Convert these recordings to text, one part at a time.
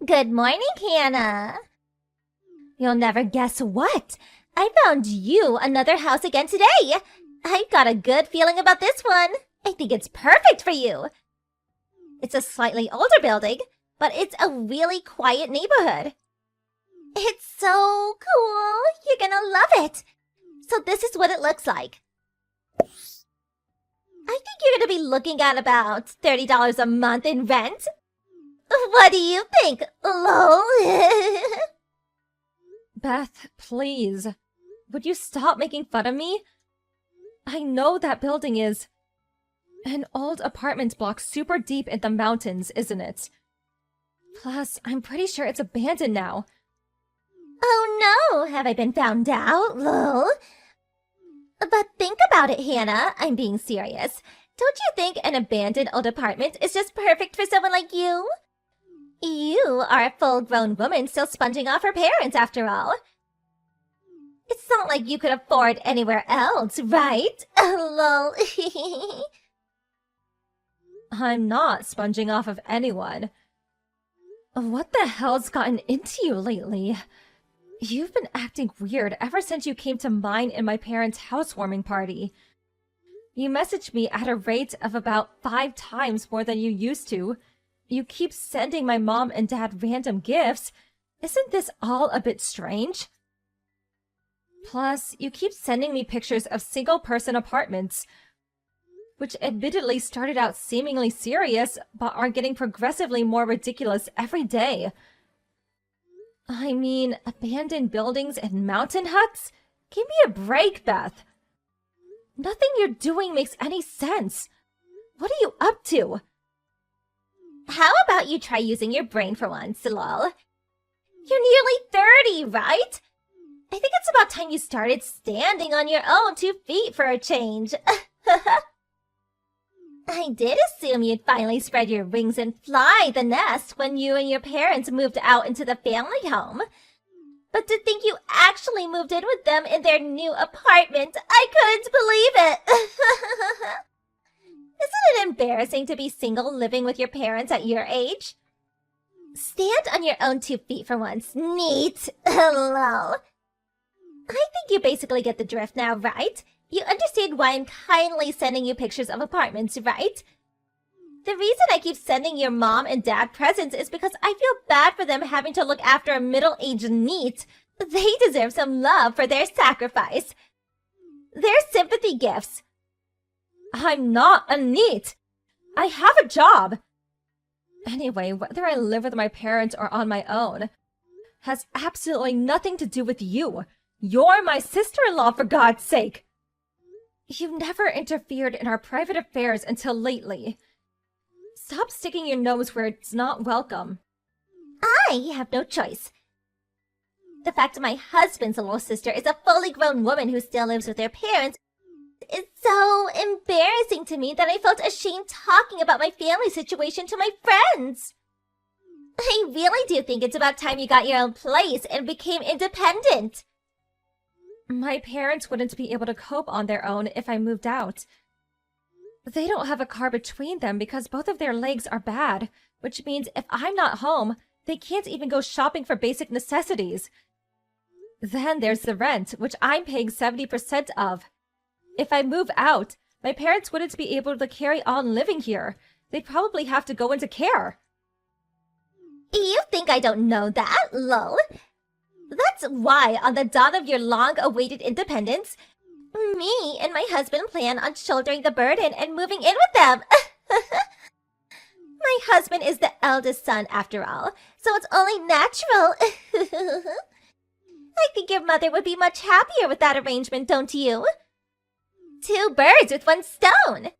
Good morning, Hannah. You'll never guess what? I found you another house again today. I've got a good feeling about this one. I think it's perfect for you. It's a slightly older building, but it's a really quiet neighborhood. It's so cool. You're gonna love it. So this is what it looks like. I think you're gonna be looking at about $30 a month in rent. What do you think, lol? Beth, please. Would you stop making fun of me? I know that building is an old apartment block super deep in the mountains, isn't it? Plus, I'm pretty sure it's abandoned now. Oh no, have I been found out, lol? But think about it, Hannah. I'm being serious. Don't you think an abandoned old apartment is just perfect for someone like you? You are a full-grown woman still sponging off her parents, after all. It's not like you could afford anywhere else, right? Lol. I'm not sponging off of anyone. What the hell's gotten into you lately? You've been acting weird ever since you came to mine and my parents' housewarming party. You messaged me at a rate of about 5 times more than you used to. You keep sending my mom and dad random gifts. Isn't this all a bit strange? Plus, you keep sending me pictures of single-person apartments, which admittedly started out seemingly serious, but are getting progressively more ridiculous every day. I mean, abandoned buildings and mountain huts? Give me a break, Beth. Nothing you're doing makes any sense. What are you up to? How about you try using your brain for once, lol? You're nearly 30, right? I think it's about time you started standing on your own 2 feet for a change. I did assume you'd finally spread your wings and fly the nest when you and your parents moved out into the family home. But to think you actually moved in with them in their new apartment, I couldn't believe it. Isn't it embarrassing to be single living with your parents at your age? Stand on your own 2 feet for once. Neat. Lol. I think you basically get the drift now, right? You understand why I'm kindly sending you pictures of apartments, right? The reason I keep sending your mom and dad presents is because I feel bad for them having to look after a middle-aged NEET. They deserve some love for their sacrifice. They're sympathy gifts. I'm not a NEET. I have a job. Anyway, whether I live with my parents or on my own has absolutely nothing to do with you. You're my sister-in-law, for God's sake. You never interfered in our private affairs until lately. Stop sticking your nose where it's not welcome. I have no choice. The fact my husband's little sister is a fully grown woman who still lives with her parents is so embarrassing to me that I felt ashamed talking about my family situation to my friends. I really do think it's about time you got your own place and became independent. My parents wouldn't be able to cope on their own if I moved out. They don't have a car between them because both of their legs are bad, which means if I'm not home, they can't even go shopping for basic necessities. Then there's the rent, which I'm paying 70% of. If I move out, my parents wouldn't be able to carry on living here. They'd probably have to go into care. You think I don't know that, lol? That's why, on the dawn of your long-awaited independence, me and my husband plan on shouldering the burden and moving in with them. My husband is the eldest son, after all, so it's only natural. I think your mother would be much happier with that arrangement, don't you? 2 birds with 1 stone.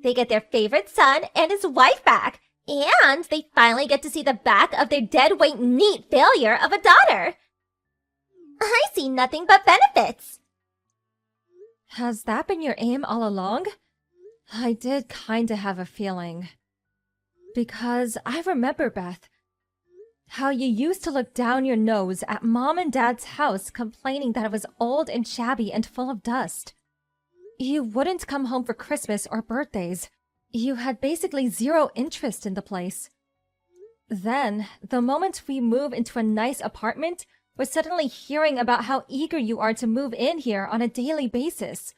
They get their favorite son and his wife back, and they finally get to see the back of their deadweight NEET failure of a daughter. I see nothing but benefits. Has that been your aim all along? I did kinda have a feeling. Because I remember, Beth, how you used to look down your nose at Mom and Dad's house complaining that it was old and shabby and full of dust. You wouldn't come home for Christmas or birthdays. You had basically zero interest in the place. Then, the moment we move into a nice apartment, we're suddenly hearing about how eager you are to move in here on a daily basis.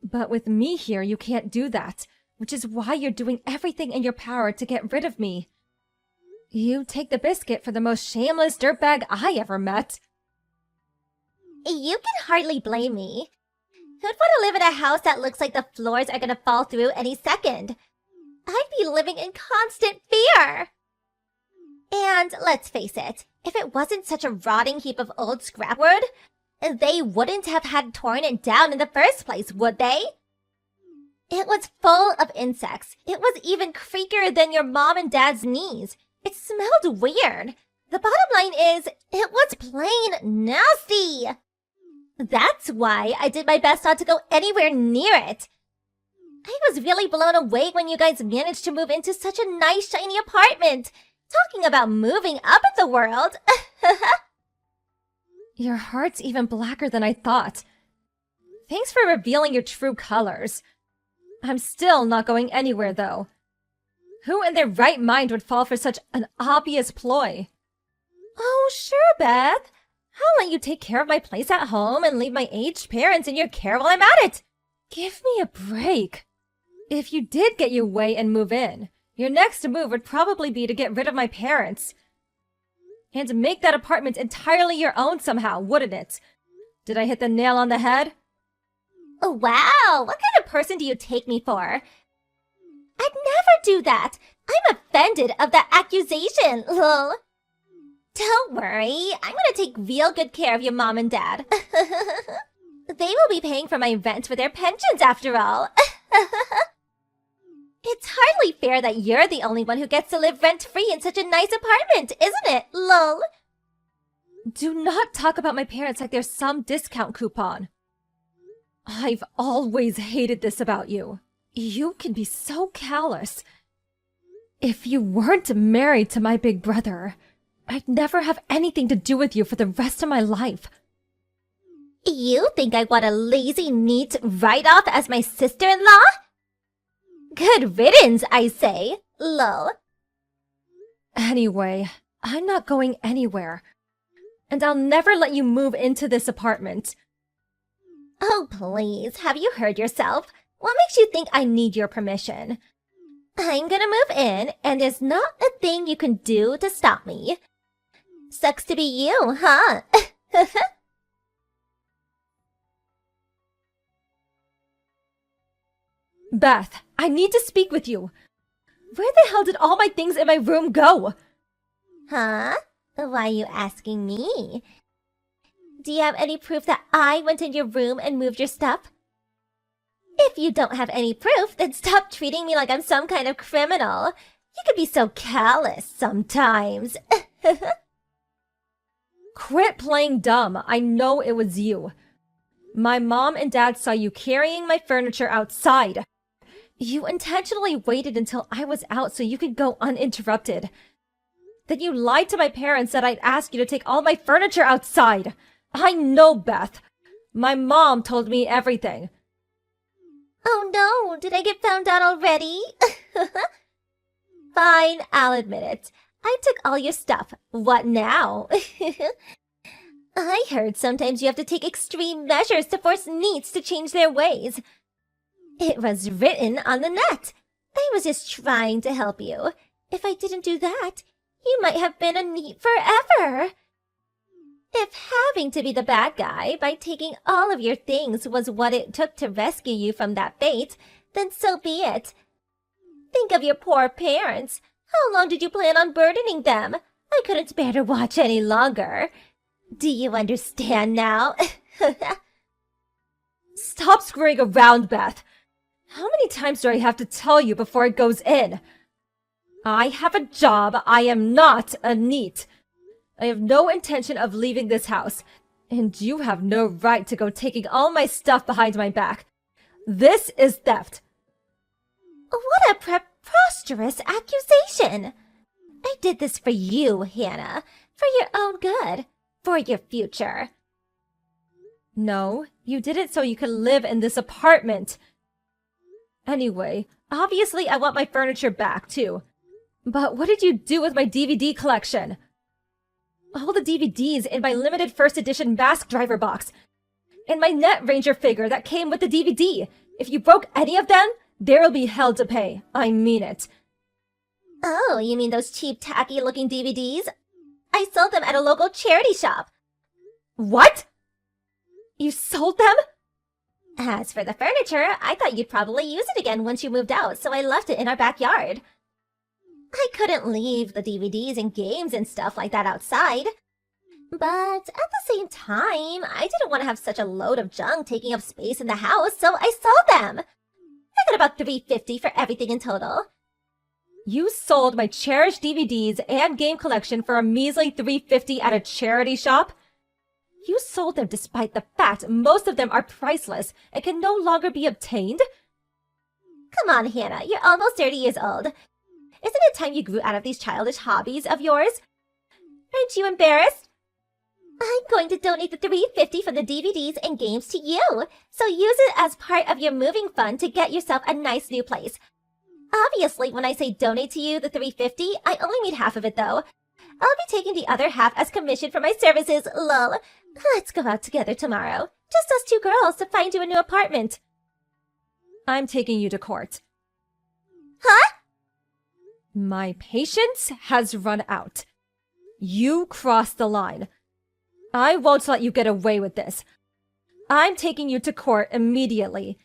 But with me here, you can't do that, which is why you're doing everything in your power to get rid of me. You take the biscuit for the most shameless dirtbag I ever met. You can hardly blame me. Who'd want to live in a house that looks like the floors are gonna fall through any second? I'd be living in constant fear. And let's face it, if it wasn't such a rotting heap of old scrapwood, they wouldn't have had torn it down in the first place, would they? It was full of insects. It was even creakier than your mom and dad's knees. It smelled weird. The bottom line is, it was plain nasty. That's why I did my best not to go anywhere near it. I was really blown away when you guys managed to move into such a nice, shiny apartment. Talking about moving up in the world. Your heart's even blacker than I thought. Thanks for revealing your true colors. I'm still not going anywhere, though. Who in their right mind would fall for such an obvious ploy? Oh, sure, Beth. I'll let you take care of my place at home and leave my aged parents in your care while I'm at it. Give me a break. If you did get your way and move in, your next move would probably be to get rid of my parents. And make that apartment entirely your own somehow, wouldn't it? Did I hit the nail on the head? Oh, wow, what kind of person do you take me for? I'd never do that. I'm offended of that accusation, lol. Don't worry, I'm gonna take real good care of your mom and dad. They will be paying for my rent with their pensions after all. It's hardly fair that you're the only one who gets to live rent-free in such a nice apartment, isn't it, lol? Do not talk about my parents like they're some discount coupon. I've always hated this about you. You can be so callous. If you weren't married to my big brother, I'd never have anything to do with you for the rest of my life. You think I want a lazy, neat write-off as my sister-in-law? Good riddance, I say, lol. Anyway, I'm not going anywhere. And I'll never let you move into this apartment. Oh, please, have you heard yourself? What makes you think I need your permission? I'm gonna move in, and there's not a thing you can do to stop me. Sucks to be you, huh? Beth, I need to speak with you. Where the hell did all my things in my room go? Huh? Why are you asking me? Do you have any proof that I went in your room and moved your stuff? If you don't have any proof, then stop treating me like I'm some kind of criminal. You could be so callous sometimes. Quit playing dumb. I know it was you. My mom and dad saw you carrying my furniture outside. You intentionally waited until I was out so you could go uninterrupted. Then you lied to my parents that I'd ask you to take all my furniture outside. I know, Beth. My mom told me everything. Oh no, did I get found out already? Fine, I'll admit it. I took all your stuff. What now? I heard sometimes you have to take extreme measures to force neets to change their ways. It was written on the net. I was just trying to help you. If I didn't do that, you might have been a neet forever. If having to be the bad guy by taking all of your things was what it took to rescue you from that fate, then so be it. Think of your poor parents. How long did you plan on burdening them? I couldn't bear to watch any longer. Do you understand now? Stop screwing around, Beth. How many times do I have to tell you before it goes in? I have a job. I am not a neet. I have no intention of leaving this house, and you have no right to go taking all my stuff behind my back. This is theft. What a preposterous accusation! I did this for you, Hannah. For your own good. For your future. No, you did it so you could live in this apartment. Anyway, obviously I want my furniture back, too. But what did you do with my DVD collection? All the DVDs in my limited first edition Mask Driver box, and my Net Ranger figure that came with the DVD. If you broke any of them, there'll be hell to pay. I mean it. Oh, you mean those cheap, tacky-looking DVDs? I sold them at a local charity shop. What? You sold them? As for the furniture, I thought you'd probably use it again once you moved out, so I left it in our backyard. I couldn't leave the DVDs and games and stuff like that outside. But at the same time, I didn't want to have such a load of junk taking up space in the house, so I sold them. I got about $3.50 for everything in total. You sold my cherished DVDs and game collection for a measly $3.50 at a charity shop? You sold them despite the fact most of them are priceless and can no longer be obtained? Come on, Hannah, you're almost 30 years old. Isn't it time you grew out of these childish hobbies of yours? Aren't you embarrassed? I'm going to donate the $3.50 from the DVDs and games to you, so use it as part of your moving fund to get yourself a nice new place. Obviously, when I say donate to you the $3.50, I only need half of it, though. I'll be taking the other half as commission for my services, lol. Let's go out together tomorrow. Just us two girls to find you a new apartment. I'm taking you to court. Huh? My patience has run out. You crossed the line. I won't let you get away with this. I'm taking you to court immediately.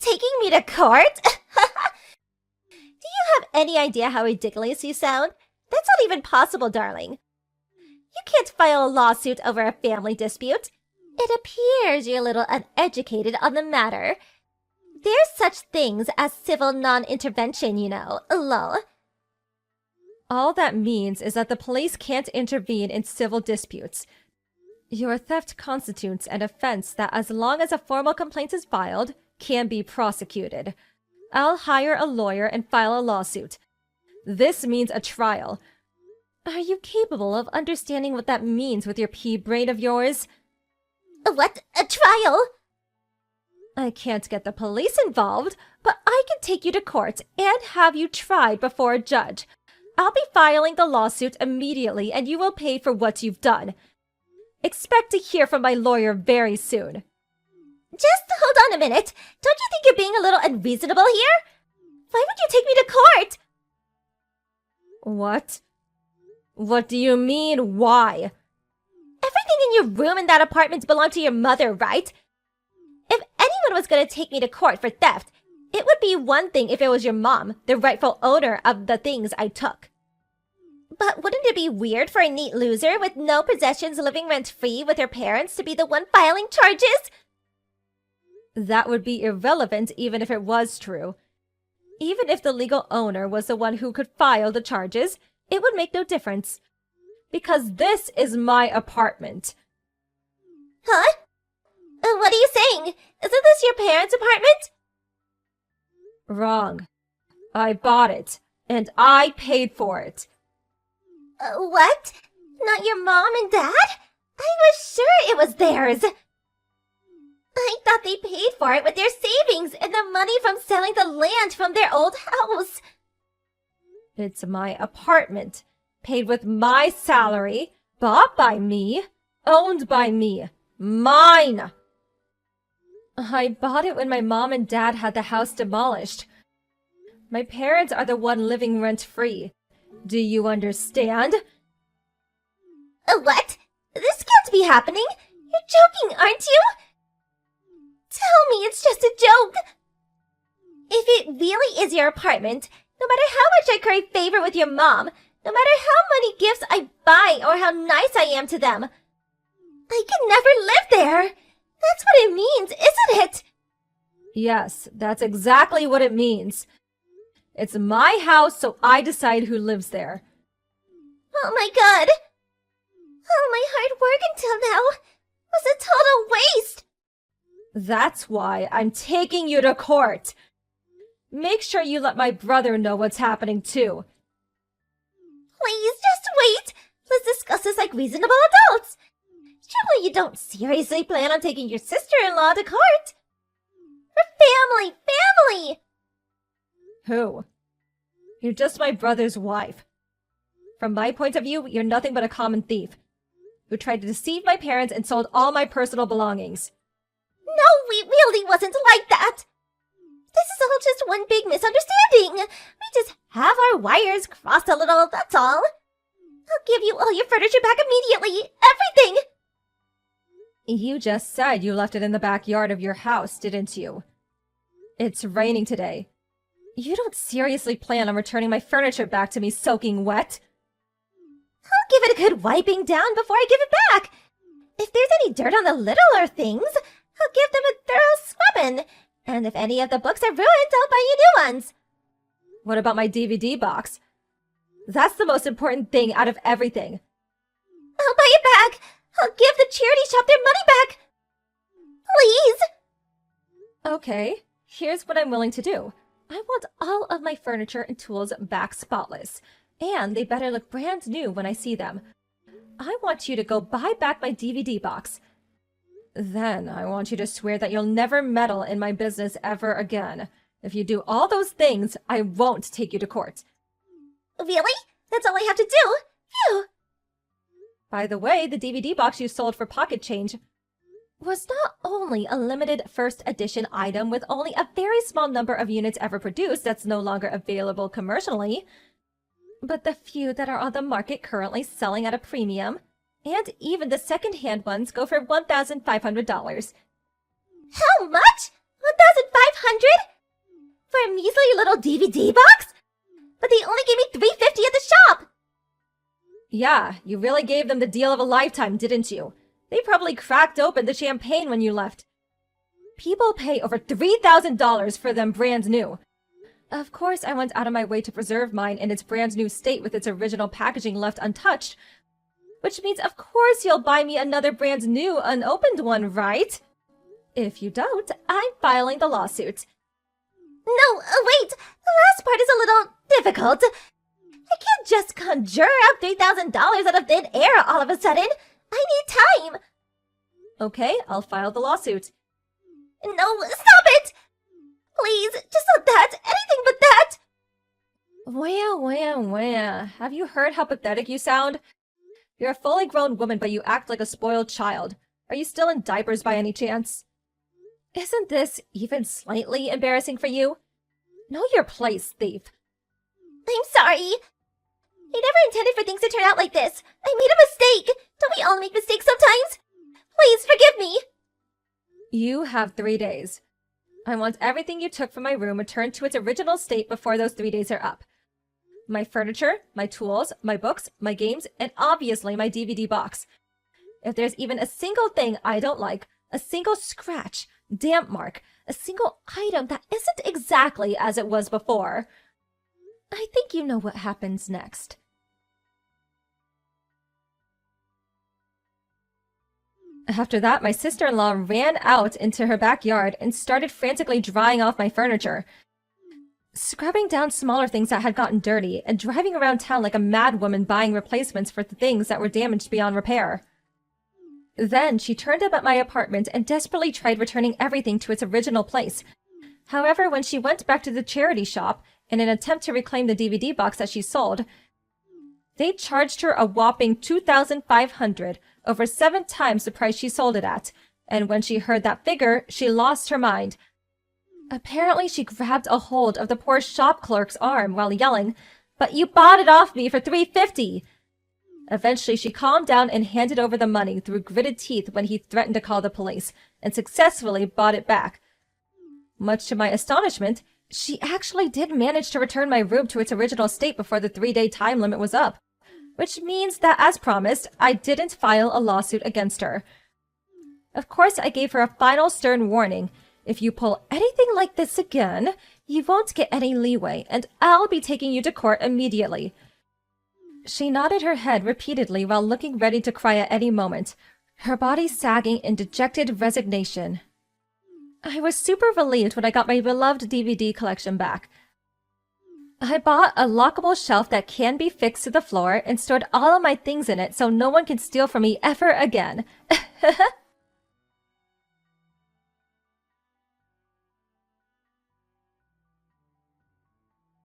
Taking me to court? Do you have any idea how ridiculous you sound? That's not even possible, darling. You can't file a lawsuit over a family dispute. It appears you're a little uneducated on the matter. There's such things as civil non-intervention, you know, lol. All that means is that the police can't intervene in civil disputes. Your theft constitutes an offense that, as long as a formal complaint is filed, can be prosecuted. I'll hire a lawyer and file a lawsuit. This means a trial. Are you capable of understanding what that means with your pea brain of yours? What? A trial? I can't get the police involved, but I can take you to court and have you tried before a judge. I'll be filing the lawsuit immediately, and you will pay for what you've done. Expect to hear from my lawyer very soon. Just hold on a minute. Don't you think you're being a little unreasonable here? Why would you take me to court? What? What do you mean, why? Everything in your room in that apartment belonged to your mother, right? If anyone was going to take me to court for theft, it would be one thing if it was your mom, the rightful owner of the things I took. But wouldn't it be weird for a neat loser with no possessions living rent-free with her parents to be the one filing charges? That would be irrelevant even if it was true. Even if the legal owner was the one who could file the charges, it would make no difference. Because this is my apartment. Huh? What are you saying? Isn't this your parents' apartment? Wrong. I bought it, and I paid for it. What? Not your mom and dad? I was sure it was theirs. I thought they paid for it with their savings and the money from selling the land from their old house. It's my apartment, paid with my salary, bought by me, owned by me, mine. I bought it when my mom and dad had the house demolished. My parents are the one living rent-free. Do you understand? What? This can't be happening. You're joking, aren't you? Tell me it's just a joke. If it really is your apartment, no matter how much I curry favor with your mom, no matter how many gifts I buy or how nice I am to them, I can never live there. That's what it means, isn't it? Yes, that's exactly what it means. It's my house, so I decide who lives there. Oh my god. All my hard work until now was a total waste. That's why I'm taking you to court. Make sure you let my brother know what's happening too. Please, just wait. Let's discuss this like reasonable adults. Surely you don't seriously plan on taking your sister-in-law to court? For family! Who? You're just my brother's wife. From my point of view, you're nothing but a common thief who tried to deceive my parents and sold all my personal belongings. No, we really wasn't like that. This is all just one big misunderstanding. We just have our wires crossed a little, that's all. I'll give you all your furniture back immediately. Everything! You just said you left it in the backyard of your house, didn't you? It's raining today. You don't seriously plan on returning my furniture back to me soaking wet? I'll give it a good wiping down before I give it back. If there's any dirt on the littler things, I'll give them a thorough scrubbing. And if any of the books are ruined, I'll buy you new ones. What about my DVD box? That's the most important thing out of everything. I'll buy it back. I'll give the charity shop their money back. Please. Okay, here's what I'm willing to do. I want all of my furniture and tools back spotless. And they better look brand new when I see them. I want you to go buy back my DVD box. Then I want you to swear that you'll never meddle in my business ever again. If you do all those things, I won't take you to court. Really? That's all I have to do? Phew. By the way, the DVD box you sold for pocket change was not only a limited first edition item with only a very small number of units ever produced that's no longer available commercially, but the few that are on the market currently selling at a premium, and even the second-hand ones go for $1,500. How much? 1,500? For a measly little DVD box? But they only gave me $350 at the shop! Yeah, you really gave them the deal of a lifetime, didn't you? They probably cracked open the champagne when you left. People pay over $3,000 for them brand new. Of course, I went out of my way to preserve mine in its brand new state with its original packaging left untouched. Which means, of course, you'll buy me another brand new, unopened one, right? If you don't, I'm filing the lawsuit. No, wait! The last part is a little difficult. I can't just conjure up $3,000 out of thin air all of a sudden. I need time. Okay, I'll file the lawsuit. No, stop it! Please, just not that. Anything but that. Wah. Have you heard how pathetic you sound? You're a fully grown woman, but you act like a spoiled child. Are you still in diapers by any chance? Isn't this even slightly embarrassing for you? Know your place, thief. I'm sorry. I never intended for things to turn out like this. I made a mistake. Don't we all make mistakes sometimes? Please forgive me. You have 3 days. I want everything you took from my room returned to its original state before those 3 days are up. My furniture, my tools, my books, my games, and obviously my DVD box. If there's even a single thing I don't like, a single scratch, damp mark, a single item that isn't exactly as it was before, I think you know what happens next. After that, my sister-in-law ran out into her backyard and started frantically drying off my furniture, scrubbing down smaller things that had gotten dirty, and driving around town like a mad woman buying replacements for the things that were damaged beyond repair. Then she turned up at my apartment and desperately tried returning everything to its original place. However, when she went back to the charity shop in an attempt to reclaim the DVD box that she sold, they charged her a whopping $2,500, over 7 times the price she sold it at, and when she heard that figure, she lost her mind. Apparently, she grabbed a hold of the poor shop clerk's arm while yelling, "But you bought it off me for $350!" Eventually, she calmed down and handed over the money through gritted teeth when he threatened to call the police, and successfully bought it back. Much to my astonishment, she actually did manage to return my room to its original state before the 3-day time limit was up, which means that, as promised, I didn't file a lawsuit against her. Of course, I gave her a final stern warning. If you pull anything like this again, you won't get any leeway, and I'll be taking you to court immediately. She nodded her head repeatedly while looking ready to cry at any moment, her body sagging in dejected resignation. I was super relieved when I got my beloved DVD collection back. I bought a lockable shelf that can be fixed to the floor and stored all of my things in it so no one can steal from me ever again.